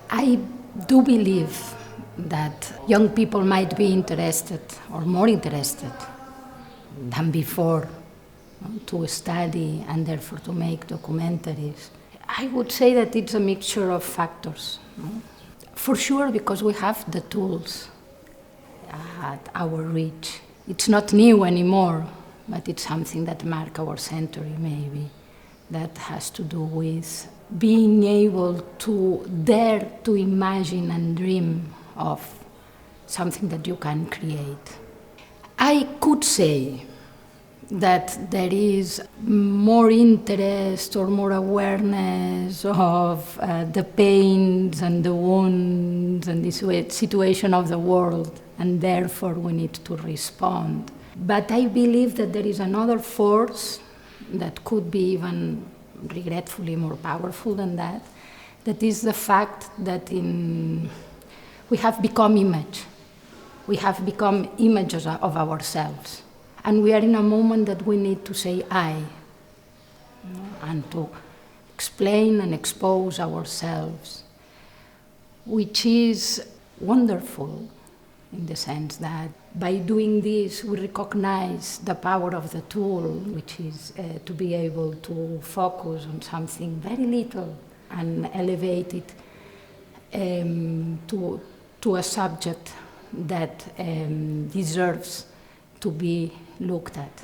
I do believe that young people might be interested or more interested than before to study and therefore to make documentaries. I would say that it's a mixture of factors. For sure, because we have the tools at our reach. It's not new anymore, but it's something that marked our century maybe. That has to do with being able to dare to imagine and dream of something that you can create. I could say that there is more interest or more awareness of the pains and the wounds and the situation of the world, and therefore we need to respond. But I believe that there is another force that could be even regretfully more powerful than that, that is the fact that we have become image. We have become images of ourselves. And we are in a moment that we need to say I, and to explain and expose ourselves, which is wonderful in the sense that by doing this we recognize the power of the tool, which is to be able to focus on something very little and elevate it to a subject that deserves to be looked at.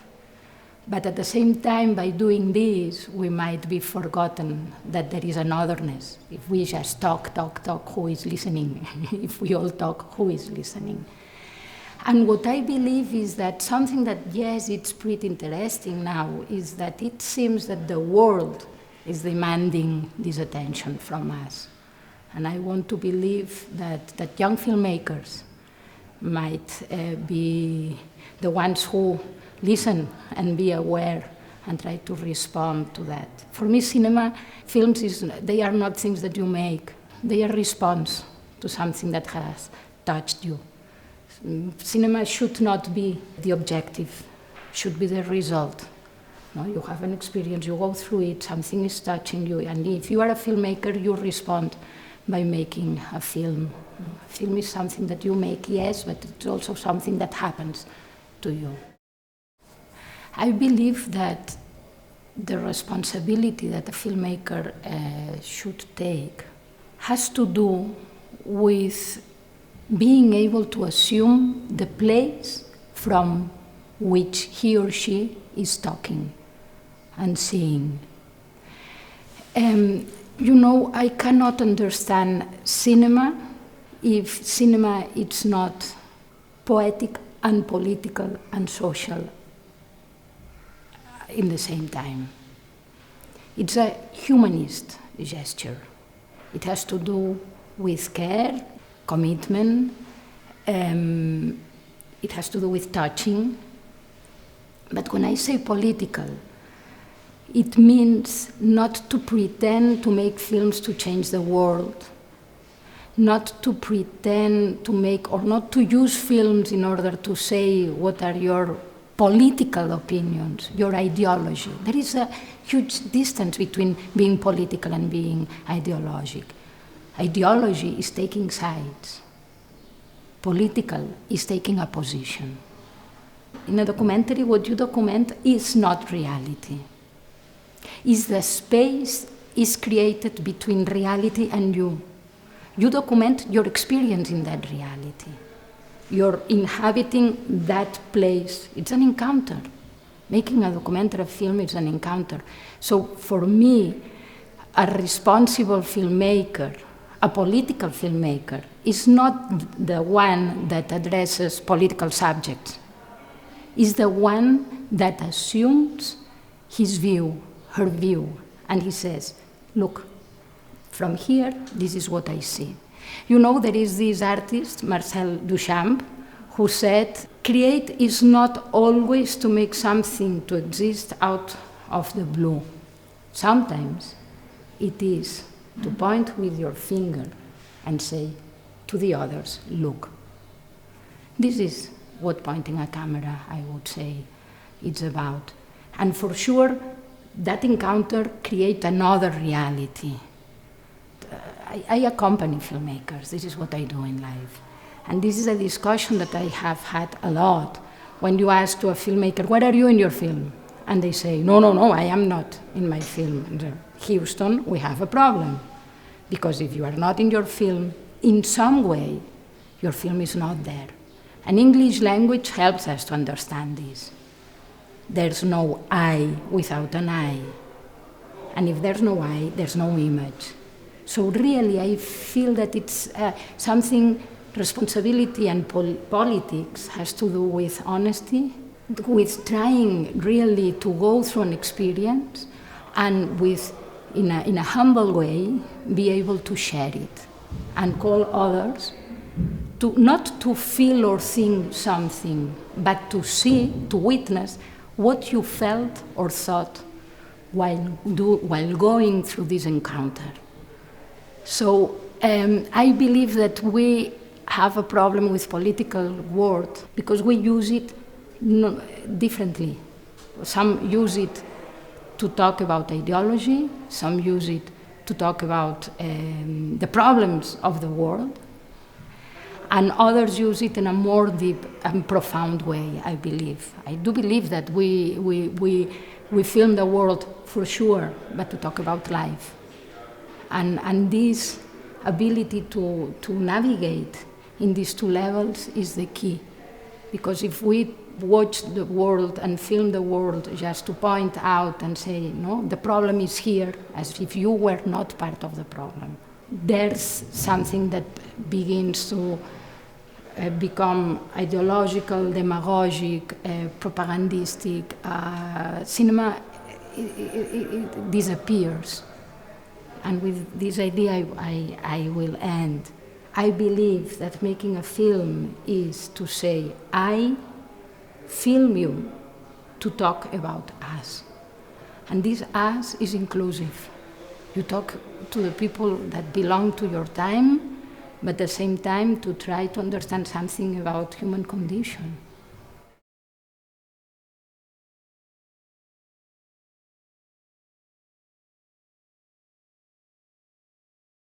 But at the same time, by doing this, we might be forgotten that there is an otherness. If we just talk, who is listening? If we all talk, who is listening? And what I believe is that something that, yes, it's pretty interesting now, is that it seems that the world is demanding this attention from us. And I want to believe that young filmmakers might be the ones who listen and be aware and try to respond to that. For me, films, they are not things that you make. They are response to something that has touched you. Cinema should not be the objective, should be the result. No, you have an experience, you go through it, something is touching you, and if you are a filmmaker, you respond by making a film. A film is something that you make, yes, but it's also something that happens to you. I believe that the responsibility that a filmmaker should take has to do with being able to assume the place from which he or she is talking and seeing. I cannot understand cinema if cinema is not poetic and political and social in the same time. It's a humanist gesture. It has to do with care, commitment, it has to do with touching. But when I say political, it means not to pretend to make films to change the world, not to pretend to make, or not to use films in order to say what are your political opinions, your ideology. There is a huge distance between being political and being ideologic. Ideology is taking sides. Political is taking a position. In a documentary, what you document is not reality. Is the space is created between reality and you. You document your experience in that reality. You're inhabiting that place. It's an encounter. Making a documentary film is an encounter. So for me, a responsible filmmaker, a political filmmaker, is not the one that addresses political subjects. Is the one that assumes his view, her view, and he says, look, from here, this is what I see. There is this artist, Marcel Duchamp, who said, create is not always to make something to exist out of the blue. Sometimes it is to point with your finger and say to the others, look. This is what pointing a camera, I would say, it's about. And for sure, that encounter creates another reality. I accompany filmmakers. This is what I do in life. And this is a discussion that I have had a lot. When you ask to a filmmaker, where are you in your film? And they say, no, I am not in my film. And, Houston, we have a problem. Because if you are not in your film, in some way, your film is not there. And English language helps us to understand this. There's no I without an I. And if there's no I, there's no image. So really, I feel that it's something, responsibility and politics has to do with honesty, with trying really to go through an experience and with, in a humble way, be able to share it and call others to not to feel or think something, but to see, to witness what you felt or thought while going through this encounter. So I believe that we have a problem with political word because we use it differently. Some use it to talk about ideology, some use it to talk about the problems of the world, and others use it in a more deep and profound way, I believe. I do believe that we film the world for sure, but to talk about life. And this ability to navigate in these two levels is the key. Because if we watch the world and film the world just to point out and say, no, the problem is here, as if you were not part of the problem, there's something that begins to become ideological, demagogic, propagandistic. Cinema it disappears. And with this idea, I will end. I believe that making a film is to say, I film you to talk about us. And this us is inclusive. You talk to the people that belong to your time, but at the same time to try to understand something about human condition.